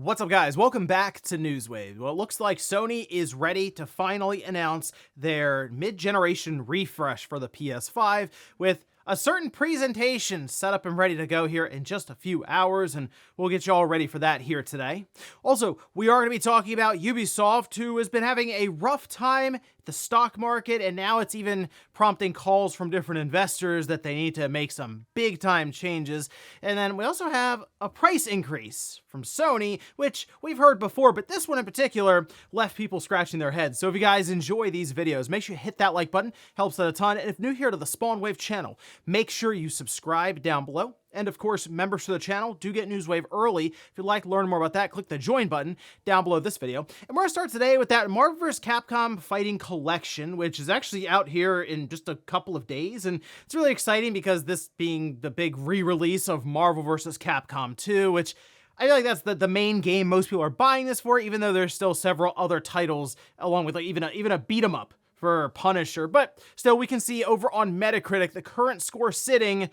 What's up, guys? Welcome back to Newswave. Well, it looks like Sony is ready to finally announce their mid-generation refresh for the PS5 with a certain presentation set up and ready to go here in just a few hours, and we'll get you all ready for that here today. Also, we are going to be talking about Ubisoft, who has been having a rough time the stock market, and now it's even prompting calls from different investors that they need to make some big time changes. And then we also have a price increase from Sony, which we've heard before, but this one in particular left people scratching their heads. So if you guys enjoy these videos, make sure you hit that like button, helps out a ton. And if new here to the Spawnwave channel, make sure you subscribe down below. And of course, members to the channel do get Newswave early. If you'd like to learn more about that, click the join button down below this video. And we're going to start today with that Marvel vs. Capcom Fighting Collection, which is actually out here in just a couple of days. And it's really exciting because this being the big re-release of Marvel vs. Capcom 2, which I feel like that's the main game most people are buying this for, even though there's still several other titles along with like even a beat 'em up for Punisher. But still, we can see over on Metacritic, the current score sitting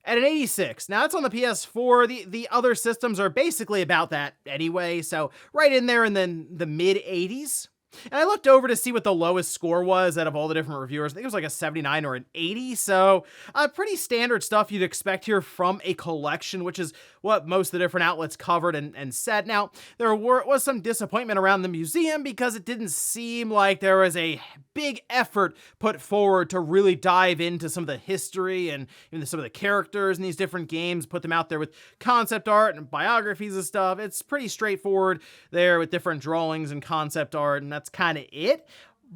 at an 86. Now, it's on the PS4. The other systems are basically about that anyway, so right in there in the mid-80s. And I looked over to see what the lowest score was out of all the different reviewers. I think it was like a 79 or an 80, so pretty standard stuff you'd expect here from a collection, which is what most of the different outlets covered and said. Now, there was some disappointment around the museum because it didn't seem like there was a big effort put forward to really dive into some of the history and even some of the characters in these different games, put them out there with concept art and biographies and stuff. It's pretty straightforward there with different drawings and concept art, and that's kind of it.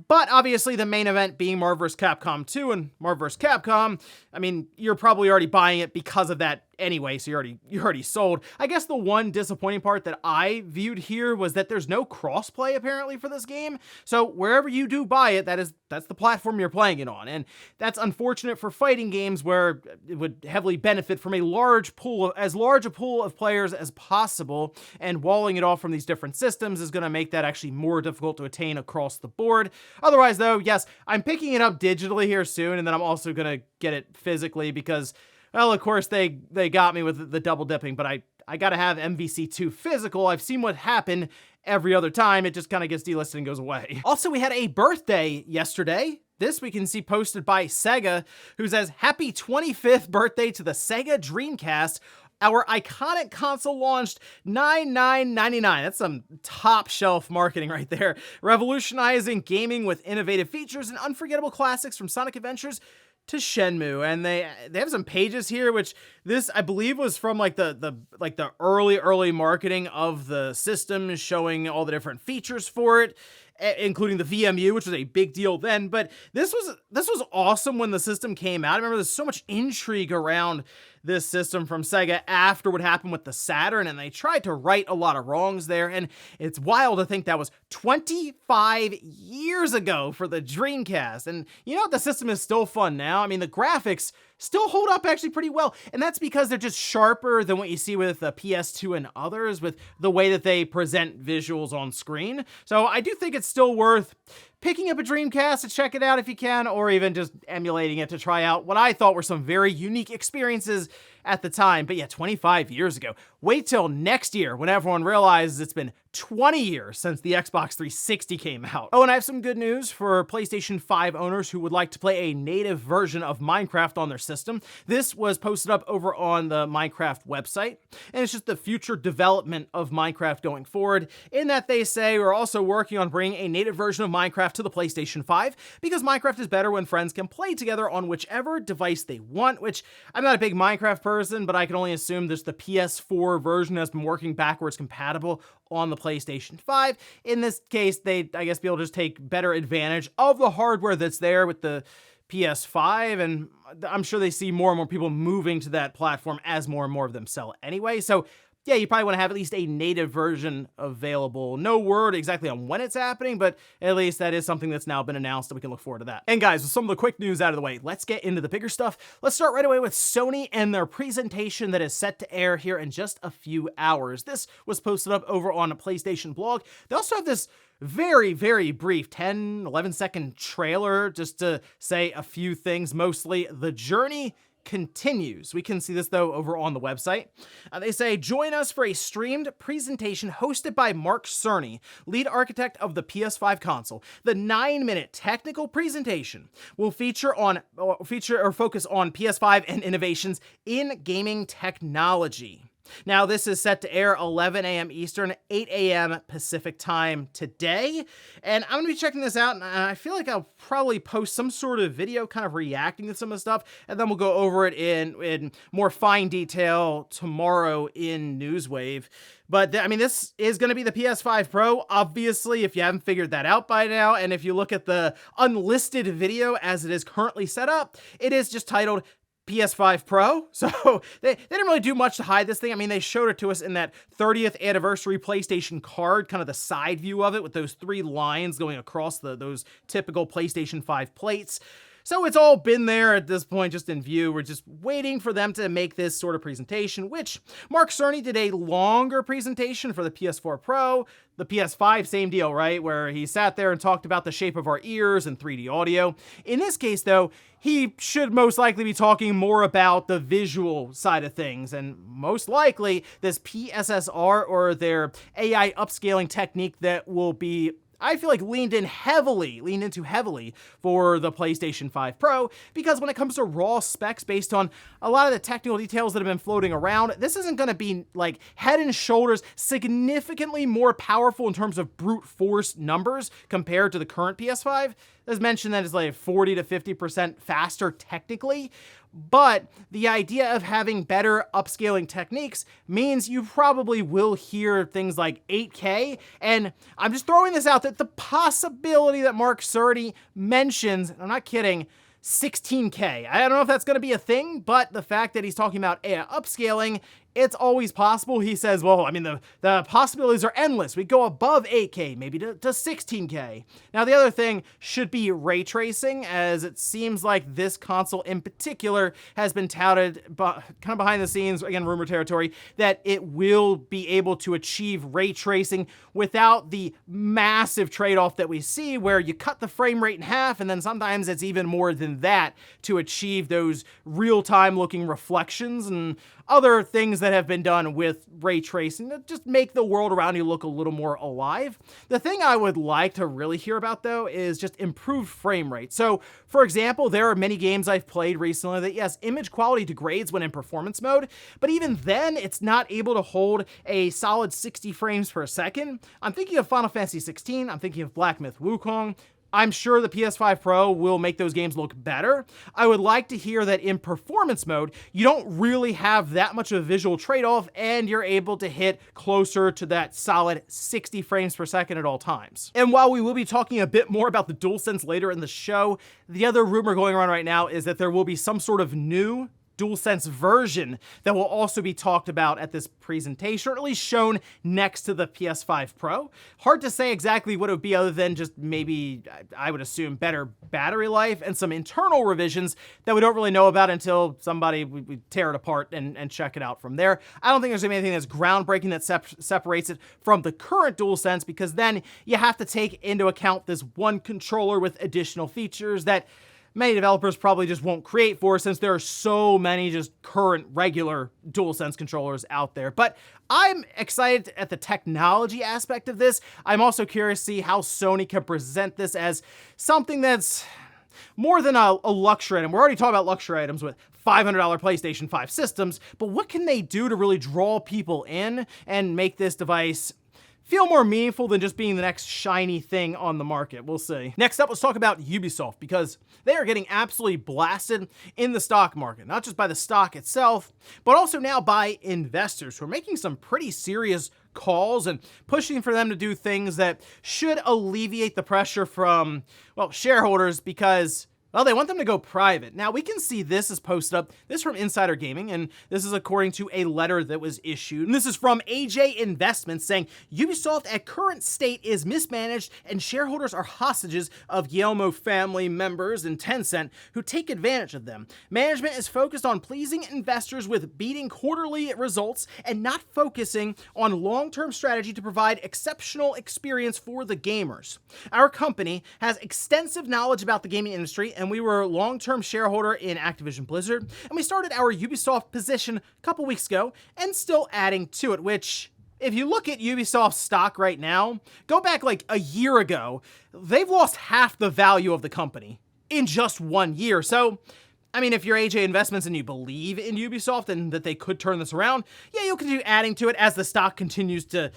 But obviously the main event being Marvel vs. Capcom 2 and Marvel vs. Capcom, I mean, you're probably already buying it because of that anyway, so you're already sold. I guess the one disappointing part that I viewed here was that there's no crossplay apparently for this game. So wherever you do buy it, that's the platform you're playing it on. And that's unfortunate for fighting games where it would heavily benefit from as large a pool of players as possible, and walling it off from these different systems is going to make that actually more difficult to attain across the board. Otherwise though, yes, I'm picking it up digitally here soon, and then I'm also going to get it physically because, well, of course, they got me with the double dipping, but I got to have MVC2 physical. I've seen what happened every other time. It just kind of gets delisted and goes away. Also, we had a birthday yesterday. This we can see posted by Sega, who says, "Happy 25th birthday to the Sega Dreamcast. Our iconic console launched 9/9/99. That's some top shelf marketing right there. Revolutionizing gaming with innovative features and unforgettable classics from Sonic Adventures to Shenmue." And they have some pages here, which this I believe was from like the early marketing of the system, showing all the different features for it, including the VMU, which was a big deal then. But this was awesome when the system came out. I remember there's so much intrigue around this system from Sega after what happened with the Saturn, and they tried to right a lot of wrongs there. And it's wild to think that was 25 years ago for the Dreamcast. And you know what? The system is still fun now. I mean, the graphics still hold up actually pretty well, and that's because they're just sharper than what you see with the PS2 and others, with the way that they present visuals on screen. So I do think it's still worth picking up a Dreamcast to check it out if you can, or even just emulating it to try out what I thought were some very unique experiences at the time. But yeah, 25 years ago. Wait till next year when everyone realizes it's been 20 years since the Xbox 360 came out. Oh, and I have some good news for PlayStation 5 owners who would like to play a native version of Minecraft on their system. This was posted up over on the Minecraft website, and it's just the future development of Minecraft going forward, in that they say we're also working on bringing a native version of Minecraft to the PlayStation 5 because Minecraft is better when friends can play together on whichever device they want, which I'm not a big Minecraft person, but I can only assume there's the PS4 version has been working backwards compatible on the PlayStation 5. In this case, they, I guess, be able to just take better advantage of the hardware that's there with the PS5, and I'm sure they see more and more people moving to that platform as more and more of them sell anyway. So yeah, you probably want to have at least a native version available. No word exactly on when it's happening, but at least that is something that's now been announced, and we can look forward to that. And guys, with some of the quick news out of the way, let's get into the bigger stuff. Let's start right away with Sony and their presentation that is set to air here in just a few hours. This was posted up over on a PlayStation blog. They also have this very, very brief 10, 11 second trailer just to say a few things, mostly the journey continues. We can see this, though, over on the website. They say, join us for a streamed presentation hosted by Mark Cerny, lead architect of the PS5 console. The 9-minute technical presentation will focus on PS5 and innovations in gaming technology. Now, this is set to air 11 a.m. Eastern, 8 a.m. Pacific time today, and I'm going to be checking this out, and I feel like I'll probably post some sort of video kind of reacting to some of the stuff, and then we'll go over it in more fine detail tomorrow in Newswave. But, I mean, this is going to be the PS5 Pro, obviously, if you haven't figured that out by now, and if you look at the unlisted video as it is currently set up, it is just titled PS5 Pro, so they didn't really do much to hide this thing. I mean, they showed it to us in that 30th anniversary PlayStation card, kind of the side view of it with those 3 lines going across those typical PlayStation 5 plates. So it's all been there at this point, just in view. We're just waiting for them to make this sort of presentation, which Mark Cerny did a longer presentation for the PS4 Pro. The PS5, same deal, right? Where he sat there and talked about the shape of our ears and 3D audio. In this case, though, he should most likely be talking more about the visual side of things, and most likely this PSSR, or their AI upscaling technique, that will be, I feel like, leaned into heavily for the PlayStation 5 Pro, because when it comes to raw specs based on a lot of the technical details that have been floating around, this isn't going to be like head and shoulders significantly more powerful in terms of brute force numbers compared to the current PS5. As mentioned, that is like 40 to 50% faster technically, but the idea of having better upscaling techniques means you probably will hear things like 8K, and I'm just throwing this out, that the possibility that Mark Cerny mentions, I'm not kidding, 16K. I don't know if that's going to be a thing, but the fact that he's talking about AI upscaling, it's always possible. He says, well, I mean, the possibilities are endless. We go above 8K, maybe to 16K. Now, the other thing should be ray tracing, as it seems like this console in particular has been touted, kind of behind the scenes, again, rumor territory, that it will be able to achieve ray tracing without the massive trade-off that we see, where you cut the frame rate in half, and then sometimes it's even more than that to achieve those real-time looking reflections and other things that have been done with ray tracing that just make the world around you look a little more alive. The thing I would like to really hear about, though, is just improved frame rate. So, for example, there are many games I've played recently that, yes, image quality degrades when in performance mode, but even then, it's not able to hold a solid 60 frames per second. I'm thinking of Final Fantasy 16, I'm thinking of Black Myth Wukong. I'm sure the PS5 Pro will make those games look better. I would like to hear that in performance mode, you don't really have that much of a visual trade-off, and you're able to hit closer to that solid 60 frames per second at all times. And while we will be talking a bit more about the DualSense later in the show, the other rumor going around right now is that there will be some sort of new DualSense version that will also be talked about at this presentation, or at least shown next to the PS5 Pro. Hard to say exactly what it would be, other than just maybe, I would assume, better battery life and some internal revisions that we don't really know about until we tear it apart and check it out from there. I don't think there's anything that's groundbreaking that separates it from the current DualSense, because then you have to take into account this one controller with additional features that many developers probably just won't create for, since there are so many just current regular DualSense controllers out there. But I'm excited at the technology aspect of this. I'm also curious to see how Sony can present this as something that's more than a luxury item. We're already talking about luxury items with $500 PlayStation 5 systems, but what can they do to really draw people in and make this device feel more meaningful than just being the next shiny thing on the market? We'll see. Next up, let's talk about Ubisoft, because they are getting absolutely blasted in the stock market, not just by the stock itself, but also now by investors who are making some pretty serious calls and pushing for them to do things that should alleviate the pressure from, well, shareholders, because, well, they want them to go private. Now, we can see this is posted up. This is from Insider Gaming, and this is according to a letter that was issued. And this is from AJ Investments saying, Ubisoft at current state is mismanaged and shareholders are hostages of Guillermo family members and Tencent who take advantage of them. Management is focused on pleasing investors with beating quarterly results and not focusing on long-term strategy to provide exceptional experience for the gamers. Our company has extensive knowledge about the gaming industry and and we were long-term shareholder in Activision Blizzard, and we started our Ubisoft position a couple weeks ago, and still adding to it, which, if you look at Ubisoft's stock right now, go back like a year ago, they've lost half the value of the company in just 1 year. So, I mean, if you're AJ Investments and you believe in Ubisoft and that they could turn this around, yeah, you'll continue adding to it as the stock continues to,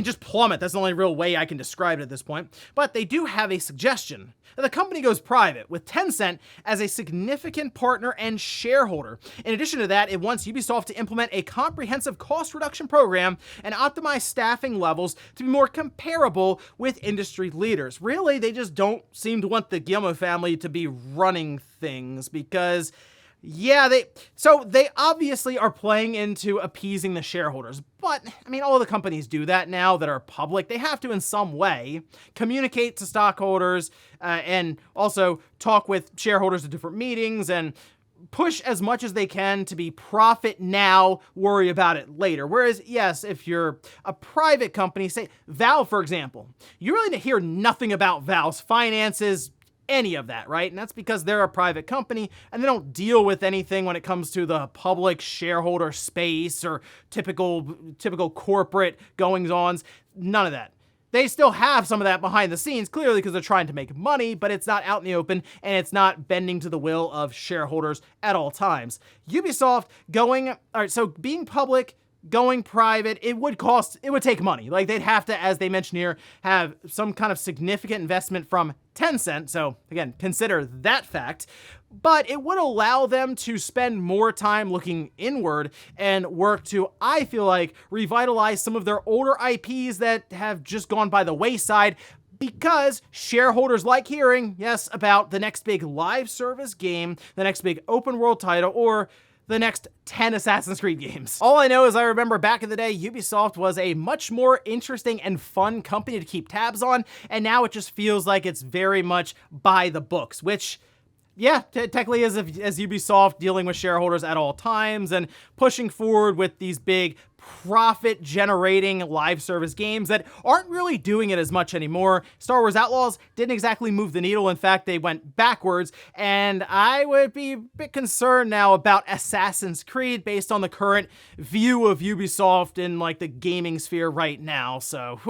just plummet. That's the only real way I can describe it at this point. But they do have a suggestion. The company goes private, with Tencent as a significant partner and shareholder. In addition to that, it wants Ubisoft to implement a comprehensive cost reduction program and optimize staffing levels to be more comparable with industry leaders. Really, they just don't seem to want the Guillemot family to be running things because, yeah, they obviously are playing into appeasing the shareholders. But, all the companies do that now that are public. They have to, in some way, communicate to stockholders and also talk with shareholders at different meetings and push as much as they can to be profit now, worry about it later. Whereas, yes, if you're a private company, say Valve, for example, you really hear nothing about Valve's finances, any of that, right? And that's because they're a private company and they don't deal with anything when it comes to the public shareholder space or typical corporate goings-ons. None of that. They still have some of that behind the scenes, clearly because they're trying to make money, but it's not out in the open and it's not bending to the will of shareholders at all times. Ubisoft being public, going private, it would take money. Like, they'd have to, as they mentioned here, have some kind of significant investment from Tencent. So again, consider that fact. But it would allow them to spend more time looking inward and work to, I feel like, revitalize some of their older IPs that have just gone by the wayside, because shareholders like hearing, yes, about the next big live service game, the next big open world title, or the next 10 Assassin's Creed games. All I know is I remember back in the day, Ubisoft was a much more interesting and fun company to keep tabs on, and now it just feels like it's very much by the books, which, yeah, technically as Ubisoft dealing with shareholders at all times and pushing forward with these big profit-generating live service games that aren't really doing it as much anymore. Star Wars Outlaws didn't exactly move the needle. In fact, they went backwards, and I would be a bit concerned now about Assassin's Creed based on the current view of Ubisoft in, like, the gaming sphere right now. So,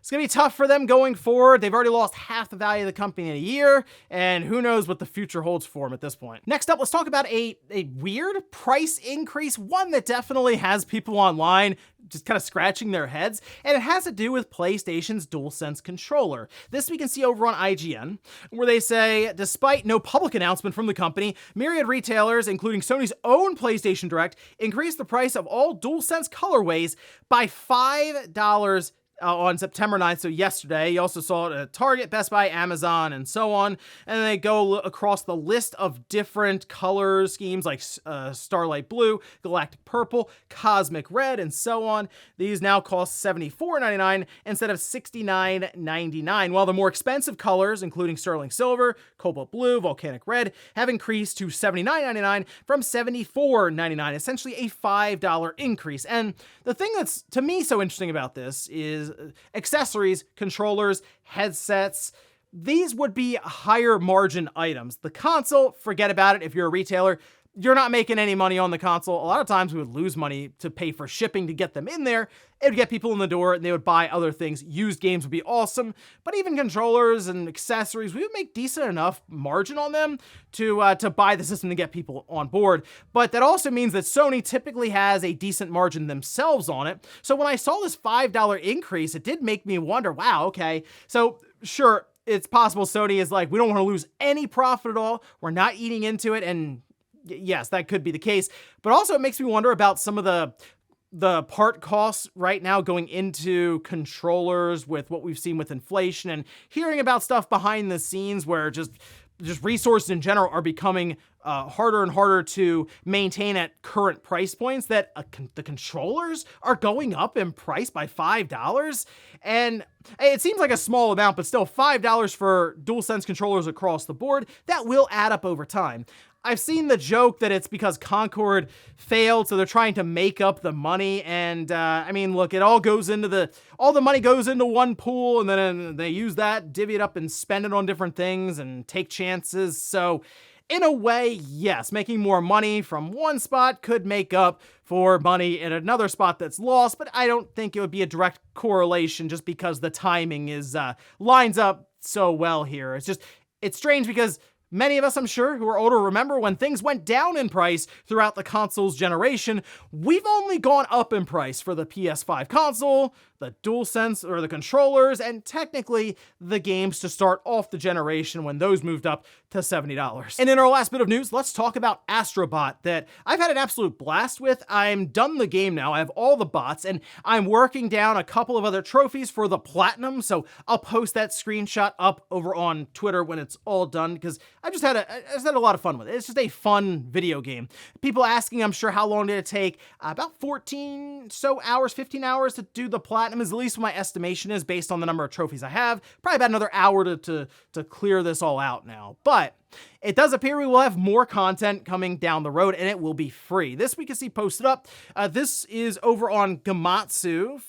it's going to be tough for them going forward. They've already lost half the value of the company in a year, and who knows what the future holds for them at this point. Next up, let's talk about a weird price increase, one that definitely has people online just kind of scratching their heads, and it has to do with PlayStation's DualSense controller. This we can see over on IGN, where they say, despite no public announcement from the company, myriad retailers, including Sony's own PlayStation Direct, increased the price of all DualSense colorways by $5 on September 9th, so yesterday. You also saw it at Target, Best Buy, Amazon, and so on. And they go across the list of different color schemes like Starlight Blue, Galactic Purple, Cosmic Red, and so on. These now cost $74.99 instead of $69.99, while the more expensive colors, including Sterling Silver, Cobalt Blue, Volcanic Red, have increased to $79.99 from $74.99, essentially a $5 increase. And the thing that's, to me, so interesting about this is accessories, controllers, headsets. These would be higher margin items. The console, forget about it. If you're a retailer, you're not making any money on the console. A lot of times we would lose money to pay for shipping to get them in there. It would get people in the door and they would buy other things. Used games would be awesome, but even controllers and accessories, we would make decent enough margin on them to buy the system to get people on board. But that also means that Sony typically has a decent margin themselves on it. So when I saw this $5 increase, it did make me wonder, wow, okay, so sure, it's possible Sony is like, we don't want to lose any profit at all. We're not eating into it, and yes, that could be the case, but also it makes me wonder about some of the part costs right now going into controllers with what we've seen with inflation and hearing about stuff behind the scenes where just resources in general are becoming harder and harder to maintain at current price points, that the controllers are going up in price by $5. And it seems like a small amount, but still $5 for DualSense controllers across the board, that will add up over time. I've seen the joke that it's because Concord failed, so they're trying to make up the money. And I mean, look, it all goes into all the money goes into one pool, and then they use that, divvy it up, and spend it on different things and take chances. So in a way, yes, making more money from one spot could make up for money in another spot that's lost, but I don't think it would be a direct correlation just because the timing is lines up so well here. It's strange because many of us, I'm sure, who are older remember when things went down in price throughout the console's generation. We've only gone up in price for the PS5 console, the DualSense or the controllers, and technically the games to start off the generation when those moved up to $70. And in our last bit of news, let's talk about Astrobot that I've had an absolute blast with. I'm done the game now. I have all the bots, and I'm working down a couple of other trophies for the platinum, so I'll post that screenshot up over on Twitter when it's all done, because I just had a lot of fun with it. It's just a fun video game. People asking, I'm sure, how long did it take? About 15 hours, 15 hours to do the platinum is at least what my estimation is based on the number of trophies I have. Probably about another hour to clear this all out now. But it does appear we will have more content coming down the road, and it will be free. This we can see posted up. This is over on Gamatsu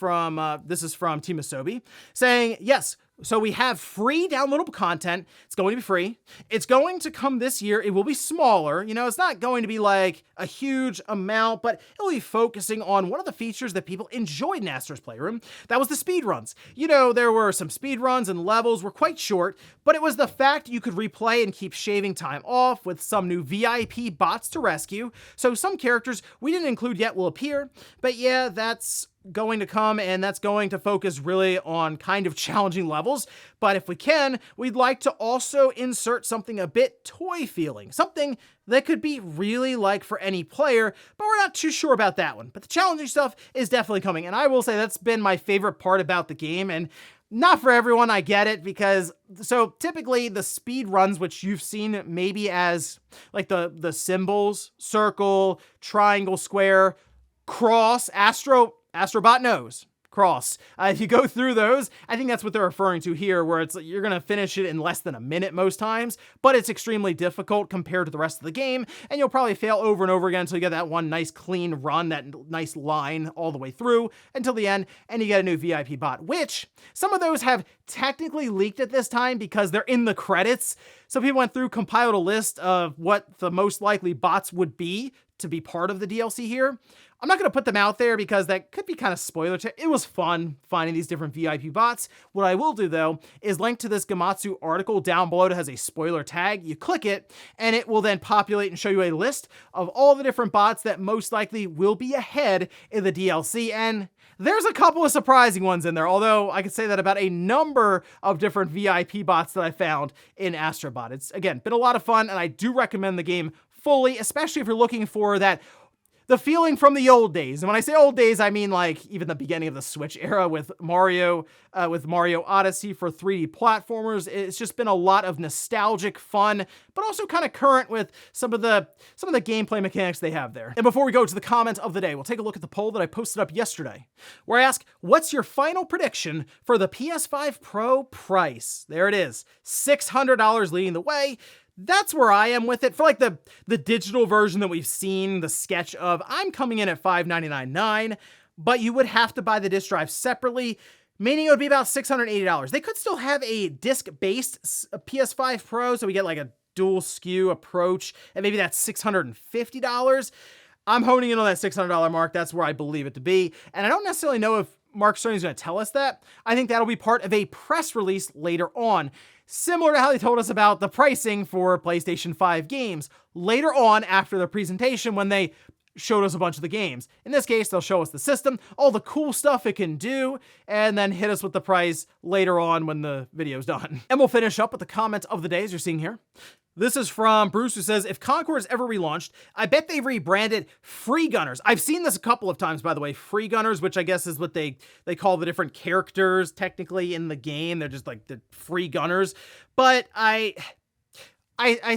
this is from Team Asobi, saying, yes, so we have free downloadable content. It's going to be free. It's going to come this year. It will be smaller. You know, it's not going to be like a huge amount, but it'll be focusing on one of the features that people enjoyed in Astro's Playroom. That was the speedruns. You know, there were some speedruns and levels were quite short, but it was the fact you could replay and keep shaving time off with some new VIP bots to rescue. So some characters we didn't include yet will appear, but yeah, that's going to come, and that's going to focus really on kind of challenging levels. But if we can, we'd like to also insert something a bit toy feeling, something that could be really like for any player, but we're not too sure about that one. But the challenging stuff is definitely coming, and I will say that's been my favorite part about the game. And not for everyone, I get it, because so typically the speed runs, which you've seen maybe as like the symbols, circle, triangle, square, cross, Astrobot knows. Cross. If you go through those, I think that's what they're referring to here, where it's you're going to finish it in less than a minute most times, but it's extremely difficult compared to the rest of the game, and you'll probably fail over and over again until you get that one nice clean run, that nice line all the way through until the end, and you get a new VIP bot, which some of those have technically leaked at this time because they're in the credits. So people went through, compiled a list of what the most likely bots would be to be part of the DLC here. I'm not going to put them out there because that could be kind of spoiler. It was fun finding these different VIP bots. What I will do, though, is link to this Gamatsu article down below that has a spoiler tag. You click it, and it will then populate and show you a list of all the different bots that most likely will be ahead in the DLC. And there's a couple of surprising ones in there, although I could say that about a number of different VIP bots that I found in Astrobot. It's, again, been a lot of fun, and I do recommend the game fully, especially if you're looking for the feeling from the old days. And when I say old days, I mean like even the beginning of the Switch era with Mario Odyssey for 3D platformers. It's just been a lot of nostalgic fun, but also kind of current with some of the gameplay mechanics they have there. And before we go to the comment of the day, we'll take a look at the poll that I posted up yesterday, where I ask, what's your final prediction for the PS5 Pro price? There it is, $600 leading the way. That's where I am with it. For like the digital version that we've seen, the sketch of, I'm coming in at $599.9, but you would have to buy the disc drive separately, meaning it would be about $680. They could still have a disc-based PS5 Pro, so we get like a dual SKU approach, and maybe that's $650. I'm honing in on that $600 mark. That's where I believe it to be, and I don't necessarily know if Mark Cerny's going to tell us that. I think that'll be part of a press release later on, similar to how they told us about the pricing for PlayStation 5 games later on after the presentation when they showed us a bunch of the games. In this case, they'll show us the system, all the cool stuff it can do, and then hit us with the price later on when the video's done. And we'll finish up with the comment of the day, as you're seeing here. This is from Bruce, who says, if Concord is ever relaunched, I bet they've rebranded Free Gunners. I've seen this a couple of times, by the way. Free Gunners, which I guess is what they call the different characters technically in the game. They're just like the Free Gunners. But I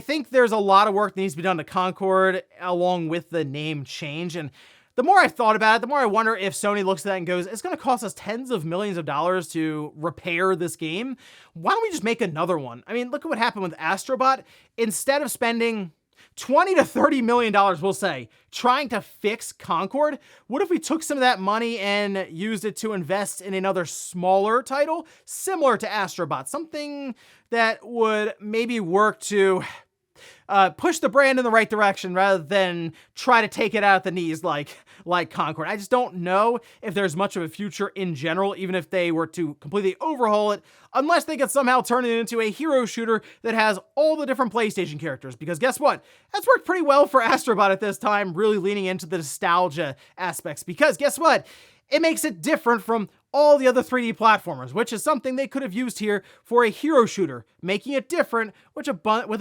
think there's a lot of work that needs to be done to Concord along with the name change. And the more I've thought about it, the more I wonder if Sony looks at that and goes, it's going to cost us tens of millions of dollars to repair this game. Why don't we just make another one? I mean, look at what happened with Astrobot. Instead of spending $20 to $30 million, we'll say, trying to fix Concord. What if we took some of that money and used it to invest in another smaller title similar to Astrobot, something that would maybe work to push the brand in the right direction rather than try to take it out at the knees like Concord. I just don't know if there's much of a future in general, even if they were to completely overhaul it, unless they could somehow turn it into a hero shooter that has all the different PlayStation characters. Because guess what? That's worked pretty well for Astrobot at this time, really leaning into the nostalgia aspects. Because guess what? It makes it different from all the other 3D platformers, which is something they could have used here for a hero shooter, making it different with a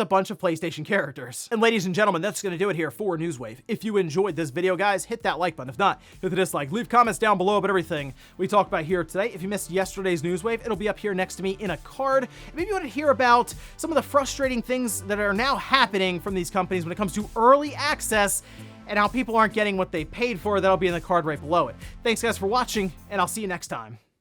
bunch of PlayStation characters. And ladies and gentlemen, that's going to do it here for Newswave. If you enjoyed this video, guys, hit that like button. If not, hit the dislike. Leave comments down below about everything we talked about here today. If you missed yesterday's Newswave, it'll be up here next to me in a card. Maybe you want to hear about some of the frustrating things that are now happening from these companies when it comes to early access and how people aren't getting what they paid for. That'll be in the card right below it. Thanks guys for watching, and I'll see you next time.